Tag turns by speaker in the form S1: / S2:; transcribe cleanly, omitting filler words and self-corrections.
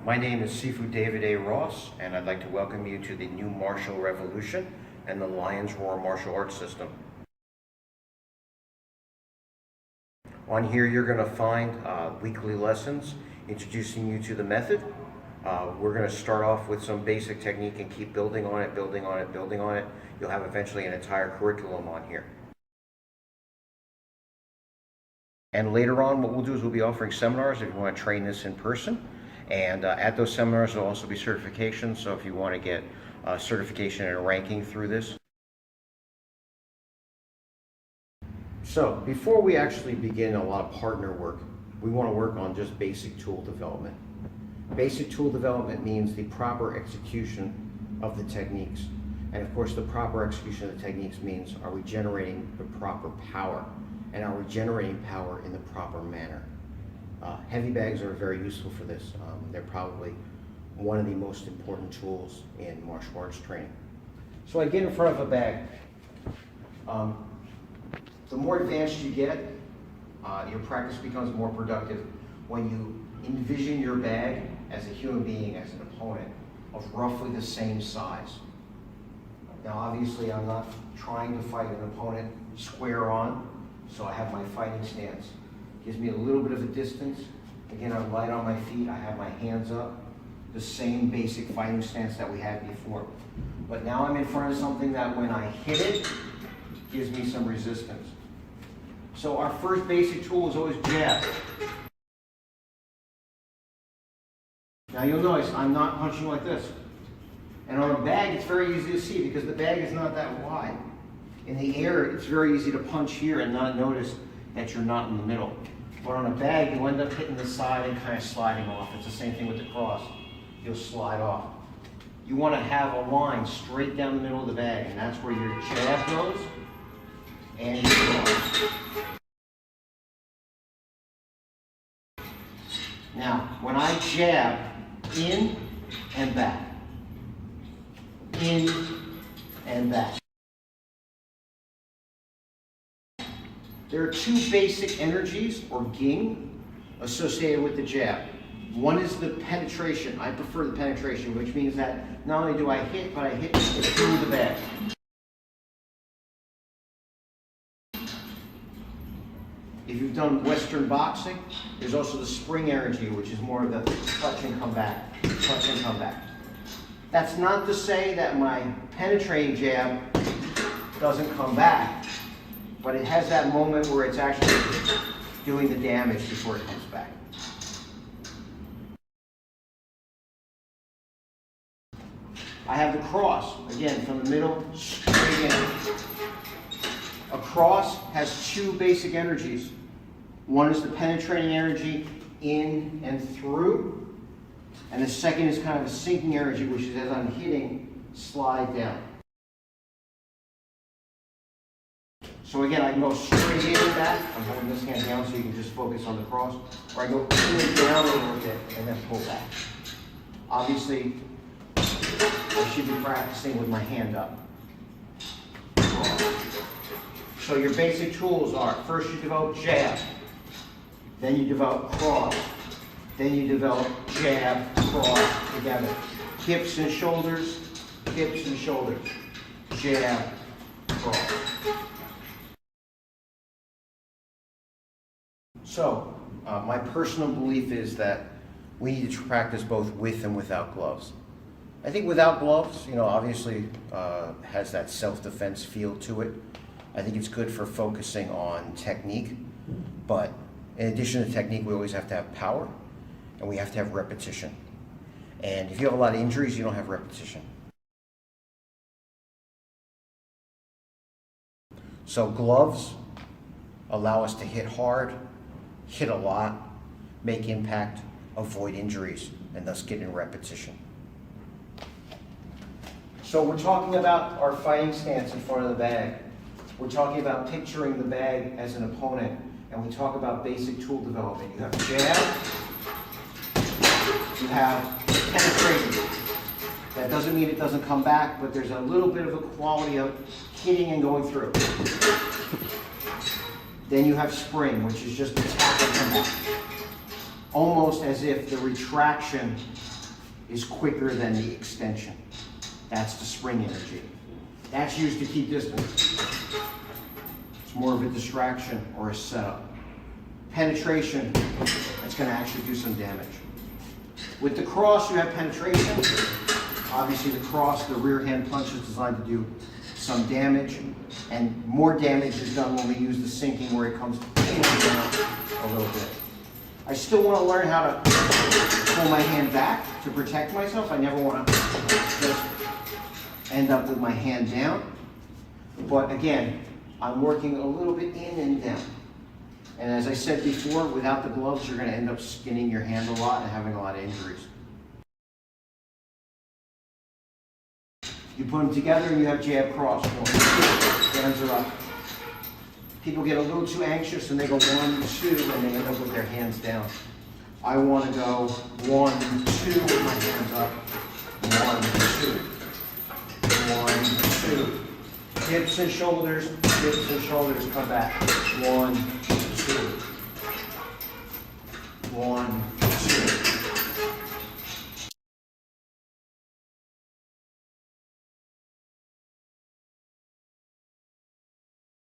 S1: My name is Sifu David Ross, and I'd like to welcome you to the new martial revolution and the Lion's Roar martial arts system. On here you're going to find weekly lessons introducing you to the method. We're going to start off with some basic technique and keep building on it, building on it, building on it. You'll have eventually an entire curriculum on here. And later on, what we'll do is we'll be offering seminars if you want to train this in person. And at those seminars, there'll also be certifications. So if you want to get certification and ranking through this. So before we actually begin a lot of partner work, we want to work on just basic tool development. Basic tool development means the proper execution of the techniques. And of course, the proper execution of the techniques means, are we generating the proper power? And are we generating power in the proper manner? Heavy bags are very useful for this. They're probably one of the most important tools in martial arts training. So I get in front of a bag. The more advanced you get, your practice becomes more productive when you envision your bag as a human being, as an opponent of roughly the same size. Now obviously I'm not trying to fight an opponent square on, so I have my fighting stance. Gives me a little bit of a distance. Again, I'm light on my feet, I have my hands up. The same basic fighting stance that we had before. But now I'm in front of something that when I hit it, gives me some resistance. So our first basic tool is always jab. Now you'll notice I'm not punching like this. And on a bag, it's very easy to see because the bag is not that wide. In the air, it's very easy to punch here and not notice that you're not in the middle. But on a bag, you end up hitting the side and kind of sliding off. It's the same thing with the cross. You'll slide off. You want to have a line straight down the middle of the bag, and that's where your jab goes and your cross. Now, when I jab, in and back, in and back. There are two basic energies, or ging, associated with the jab. One is the penetration. I prefer the penetration, which means that not only do I hit, but I hit through the bag. If you've done Western boxing, there's also the spring energy, which is more of the touch and come back, touch and come back. That's not to say that my penetrating jab doesn't come back, but it has that moment where it's actually doing the damage before it comes back. I have the cross, again, from the middle, straight in. A cross has two basic energies. One is the penetrating energy in and through, and the second is kind of a sinking energy, which is as I'm hitting, slide down. So again, I can go straight in with that. I'm holding this hand down so you can just focus on the cross. Or I go in and down a little bit and then pull back. Obviously, I should be practicing with my hand up. So your basic tools are, first you develop jab, then you develop cross, then you develop jab, cross together. Hips and shoulders, jab, cross. So, my personal belief is that we need to practice both with and without gloves. I think without gloves, obviously has that self-defense feel to it. I think it's good for focusing on technique, but in addition to technique, we always have to have power, and we have to have repetition. And if you have a lot of injuries, you don't have repetition. So gloves allow us to hit hard, hit a lot, make impact, avoid injuries, and thus get in repetition. So we're talking about our fighting stance in front of the bag. We're talking about picturing the bag as an opponent, and we talk about basic tool development. You have jab, you have penetration. That doesn't mean it doesn't come back, but there's a little bit of a quality of hitting and going through. Then you have spring, which is just a tap and come back. Almost as if the retraction is quicker than the extension. That's the spring energy. That's used to keep distance. It's more of a distraction or a setup. Penetration, that's going to actually do some damage. With the cross, you have penetration. Obviously, the cross, the rear hand punch is designed to do some damage, and more damage is done when we use the sinking, where it comes in and down a little bit. I still want to learn how to pull my hand back to protect myself. I never want to just end up with my hand down. But again, I'm working a little bit in and down. And as I said before, without the gloves, you're going to end up skinning your hand a lot and having a lot of injuries. You put them together and you have jab cross. Hands are up. People get a little too anxious and they go 1, 2, and they end up with their hands down. I want to go 1, 2 with my hands up. 1, 2. 1, 2. Hips and shoulders, come back. 1,